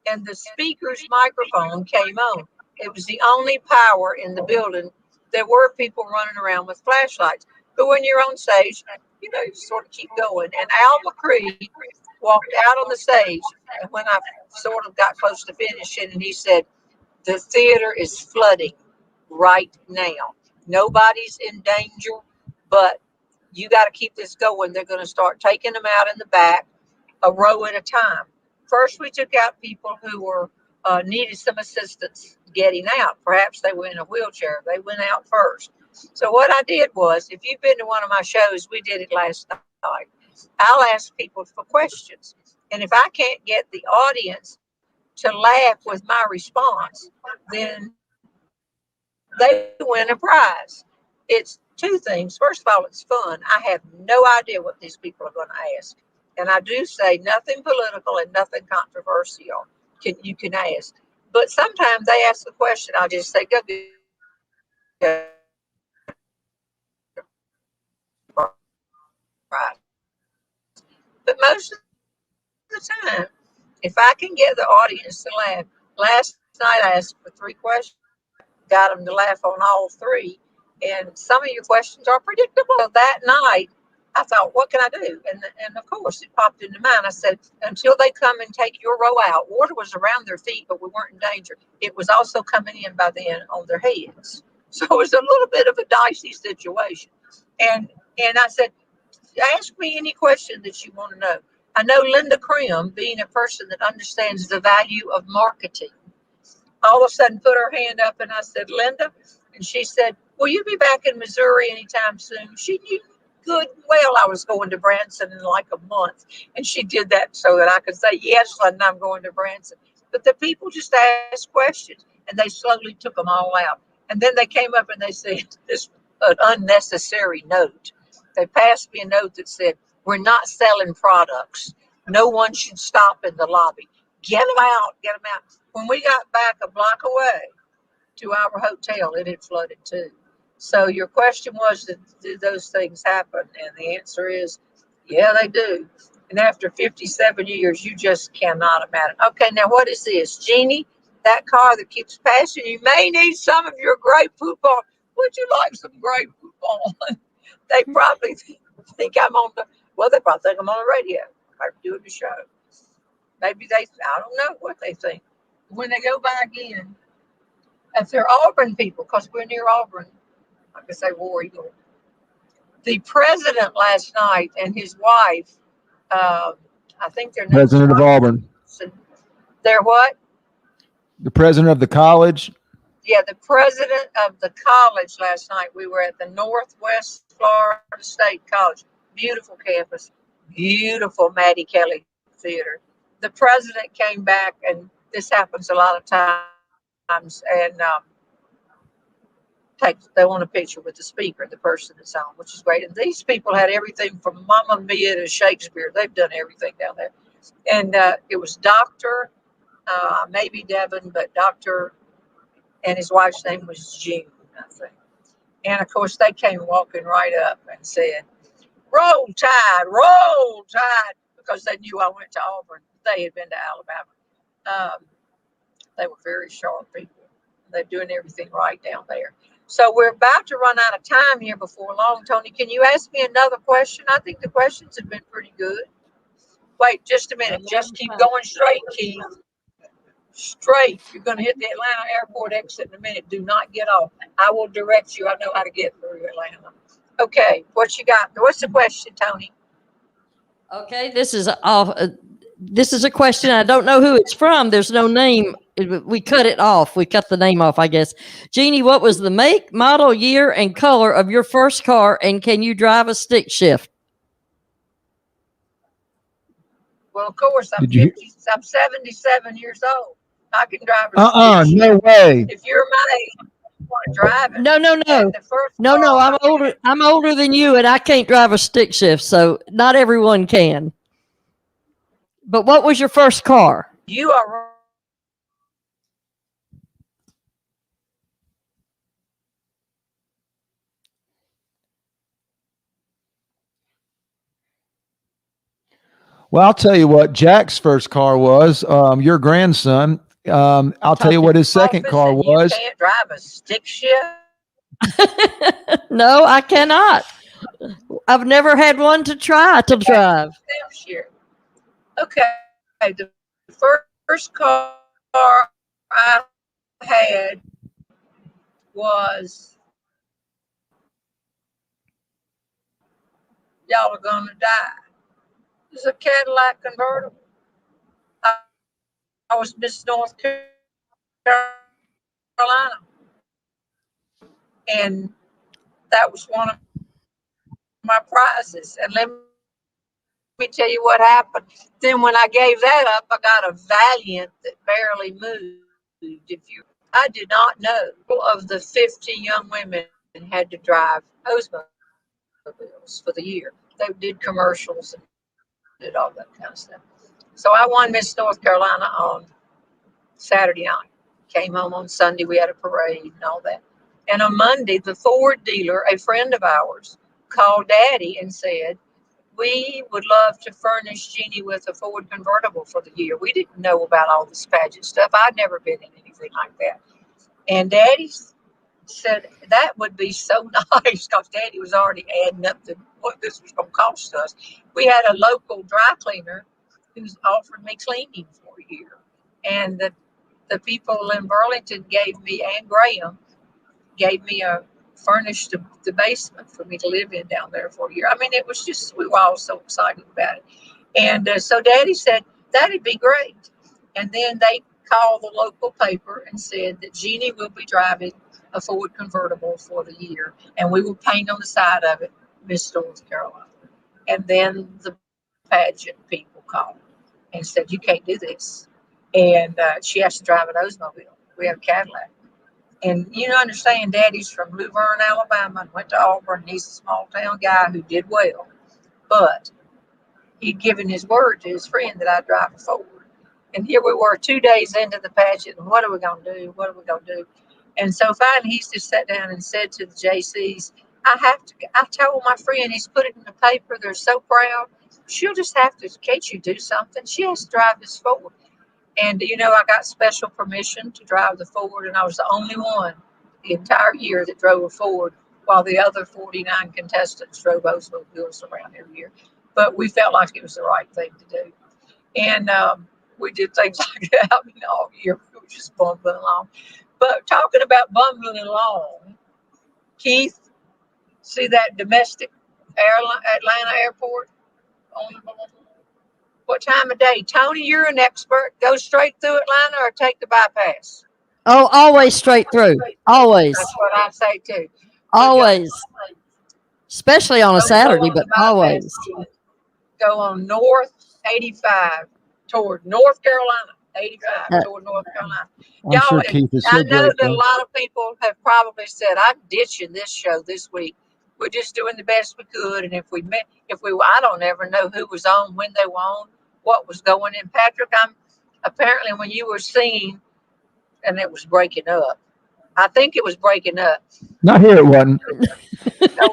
and the speaker's microphone came on. It was the only power in the building. There were people running around with flashlights. But when you're on stage, you sort of keep going. And Al McCree walked out on the stage, and when I sort of got close to finishing, and he said, "The theater is flooding right now. Nobody's in danger, but you got to keep this going. They're going to start taking them out in the back, a row at a time." First, we took out people who were needed some assistance getting out. Perhaps they were in a wheelchair. They went out first. So what I did was, if you've been to one of my shows, we did it last night, I'll ask people for questions. And if I can't get the audience to laugh with my response, then they win a prize. It's two things. First of all, it's fun. I have no idea what these people are going to ask. And I do say nothing political and nothing controversial you can ask. But sometimes they ask the question, I'll just say, go get right. But most of the time, if I can get the audience to laugh, last night I asked for 3 questions, got them to laugh on all 3. And some of your questions are predictable. That night, I thought, what can I do? And of course, it popped into mind. I said, until they come and take your row out, water was around their feet, but we weren't in danger. It was also coming in by then on their heads. So it was a little bit of a dicey situation. And I said, ask me any question that you want to know. I know Linda Krim, being a person that understands the value of marketing, all of a sudden put her hand up, and I said, Linda, and she said, will you be back in Missouri anytime soon? She knew good well I was going to Branson in like a month, and she did that so that I could say, yes, Linda, I'm going to Branson. But the people just asked questions, and they slowly took them all out. And then they came up and they said, this an unnecessary note. They passed me a note that said, we're not selling products. No one should stop in the lobby. Get them out, get them out. When we got back a block away to our hotel, it had flooded too. So your question was, do those things happen? And the answer is, yeah, they do. And after 57 years, you just cannot imagine. Okay, now what is this? Jeannie, that car that keeps passing, you may need some of your Grey Poupon. Would you like some Grey Poupon? They probably think I'm on they probably think I'm on the radio. I'm doing the show. Maybe I don't know what they think. When they go by again, if they're Auburn people, because we're near Auburn, I could say War Eagle. The president last night and his wife, I think they're President of Auburn. They're what? The president of the college. Yeah, the president of the college last night. We were at the Northwest Florida State College. Beautiful campus. Beautiful Maddie Kelly Theater. The president came back, and this happens a lot of times, and they want a picture with the speaker, the person that's on, which is great. And these people had everything from Mamma Mia to Shakespeare. They've done everything down there. And it was Dr. Maybe Devin, but Dr. and his wife's name was Jeanne, I think. And of course, they came walking right up and said, roll tide, because they knew I went to Auburn. They had been to Alabama. They were very sharp people. They're doing everything right down there. So we're about to run out of time here before long. Tony, can you ask me another question? I think the questions have been pretty good. Wait just a minute. Just keep going straight, Keith. Straight. You're going to hit the Atlanta airport exit in a minute. Do not get off. I will direct you. I know how to get through Atlanta. Okay. What you got? What's the question, Tony? Okay. This is off. this is a question. I don't know who it's from. There's no name. We cut it off. We cut the name off, I guess. Jeannie, what was the make, model, year, and color of your first car? And can you drive a stick shift? Well, of course, I'm Did you? 50. I'm 77 years old. I can drive a stick No shift. way. If you're my age, you want to drive it. No. And the first No. car I'm I older. had, I'm older than you, and I can't drive a stick shift. So not everyone can. But what was your first car? you are Well, I'll tell you what Jack's first car was. Your grandson. I'll tell you what his second office car and you was. can't drive a stick shift. No, I cannot. I've never had one to try to drive. Damn shift. Okay. The first car I had was, y'all are gonna die. It was a Cadillac convertible. I was Miss North Carolina, and that was one of my prizes. And let me tell you what happened. Then when I gave that up, I got a Valiant that barely moved. I did not know of the 50 young women had to drive Oldsmobiles for the year. They did commercials and did all that kind of stuff. So I won Miss North Carolina on Saturday night. Came home on Sunday. We had a parade and all that. And on Monday, the Ford dealer, a friend of ours, called Daddy and said, we would love to furnish Jeannie with a Ford convertible for the year. We didn't know about all this pageant stuff. I'd never been in anything like that. And Daddy said that would be so nice because Daddy was already adding up to what this was going to cost us. We had a local dry cleaner who's offered me cleaning for a year. And the people in Burlington gave me, and Graham, gave me a furnished the basement for me to live in down there for a year. I mean, it was just, we were all so excited about it. And so Daddy said, that'd be great. And then they called the local paper and said that Jeannie will be driving a Ford convertible for the year. And we will paint on the side of it, Miss North Carolina. And then the pageant people called and said, you can't do this. And she has to drive an Oldsmobile. We have a Cadillac. And you understand, Daddy's from Luverne, Alabama, and went to Auburn. He's a small town guy who did well, but he'd given his word to his friend that I'd drive a Ford. And here we were 2 days into the pageant, and what are we going to do? What are we going to do? And so finally, he's just sat down and said to the JCs, I told my friend, he's put it in the paper. They're so proud. She'll just have to, can't you do something? She has to drive this Ford. And, I got special permission to drive the Ford, and I was the only one the entire year that drove a Ford, while the other 49 contestants drove Oldsmobiles around every year. But we felt like it was the right thing to do. And we did things like that all year. We were just bumbling along. But talking about bumbling along, Keith, see that domestic Atlanta airport on the what time of day? Tony, you're an expert. Go straight through Atlanta or take the bypass? Oh, always straight through. Always. That's what I say too. Always. Especially on a Don't Saturday, go on but the bypass. always. Go on North 85 toward North Carolina. 85 toward North Carolina. I'm sure Keith is so I know that a grateful. lot of people have probably said, I'm ditching this show this week. We're just doing the best we could. And if I don't ever know who was on, when they were on, what was going in. Patrick, apparently when you were singing and it was breaking up, I think it was breaking up. Not here, it wasn't.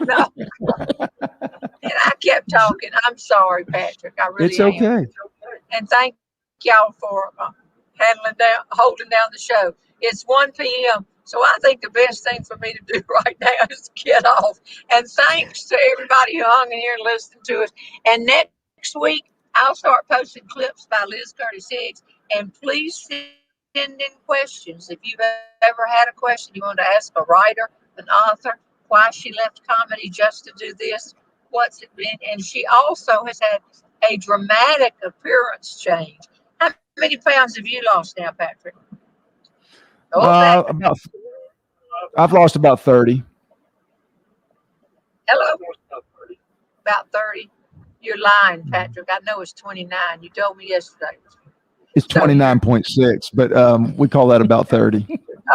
No. And I kept talking. I'm sorry, Patrick. I really It's am. okay. And thank y'all for holding down the show. It's 1 p.m. So I think the best thing for me to do right now is to get off. And thanks to everybody who hung in here and listened to us. And next week, I'll start posting clips by Liz Curtis Higgs. And please send in questions. If you've ever had a question you want to ask a writer, an author, why she left comedy just to do this, what's it been. And she also has had a dramatic appearance change. How many pounds have you lost now, Patrick? I've lost about 30. Hello? About 30. You're lying, Patrick. I know it's 29. You told me yesterday. It's 29.6, but we call that about 30.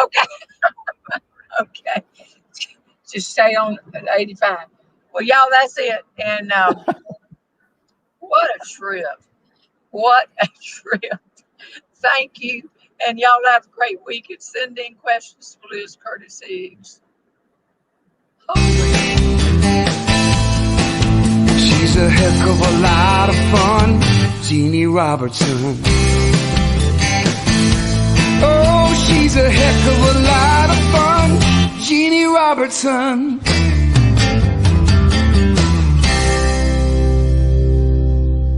Okay. Okay. Just stay on at 85. Well, y'all, that's it. And what a trip. What a trip. Thank you. And y'all have a great week. And send in questions to Liz Curtis Higgs. She's a heck of a lot of fun, Jeanne Robertson. Oh, she's a heck of a lot of fun, Jeanne Robertson.